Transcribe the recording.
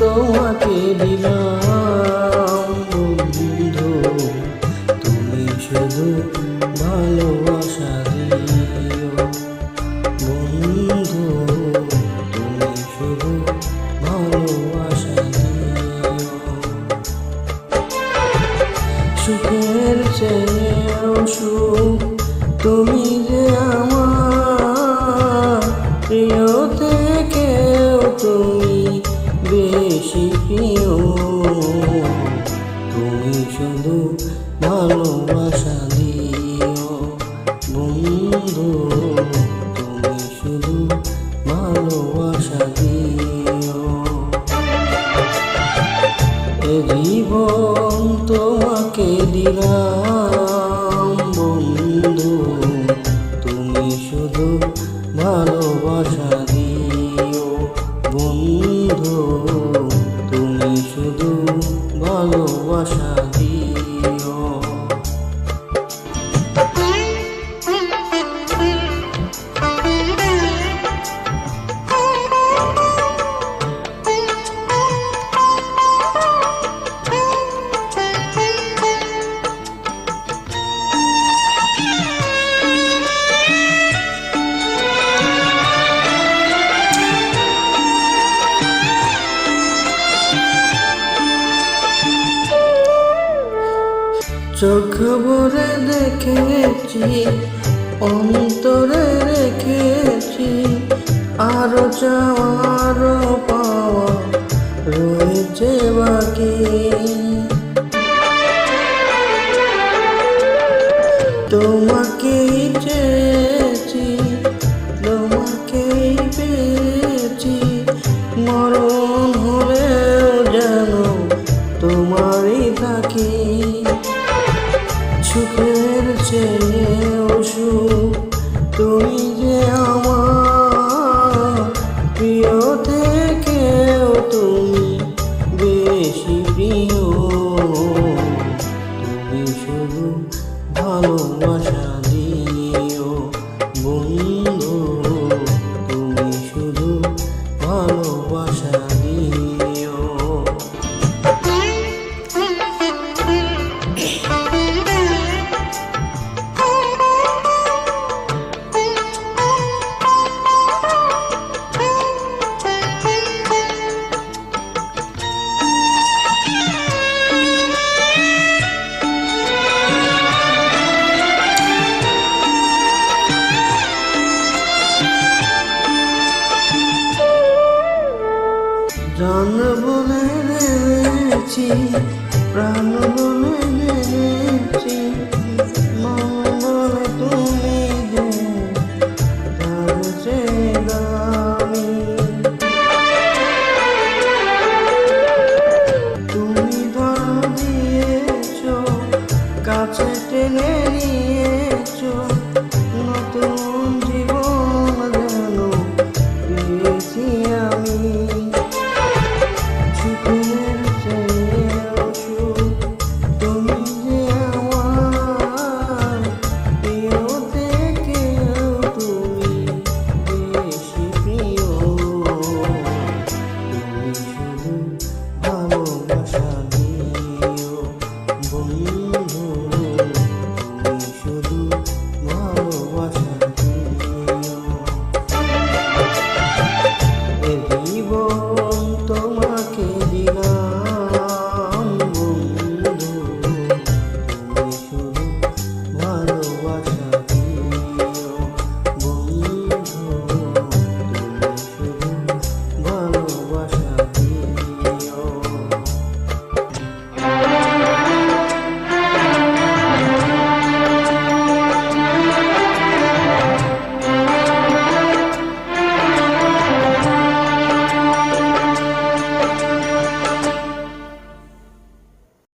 তোমাকে দিলাম বন্ধু, তুমি শুধু ভালোবাসা দিও বন্ধু, তুমি শুধু ভালোবাসা দিও। সুখের চেয়েও সুখ তুমি যে আমার প্রিয় থেকেও তুমি বেশি প্রিয়, তুমি শুধু ভালোবাসা দিও বন্ধু, তুমি শুধু ভালোবাসা দিও। এ জীবন তোমাকে দিলাম বন্ধু, তুমি শুধু ভালোবাসা দিও বন্ধু, তুমি শুধু ভালোবাসা দিও। চোখ ভরে দেখেছি, অন্তরে রেখেছি, আরো চাওয়ার পাওয়া রয়েছে বাকি। তোমাকেই চেয়েছি, তোমাকেই পেয়েছি, মরণ হলেও যেন তোমারই থাকি। সুখের চেয়েও সুখ তুমি যে আমার প্রিয় থেকেও তুমি বেশি প্রিয়, তুমি শুধু ভালোবাসা দিও বন্ধু, তুমি শুধু ভালোবাসা দিও। জান বলে নেমেছি, প্রাণ বলে নেমেছি,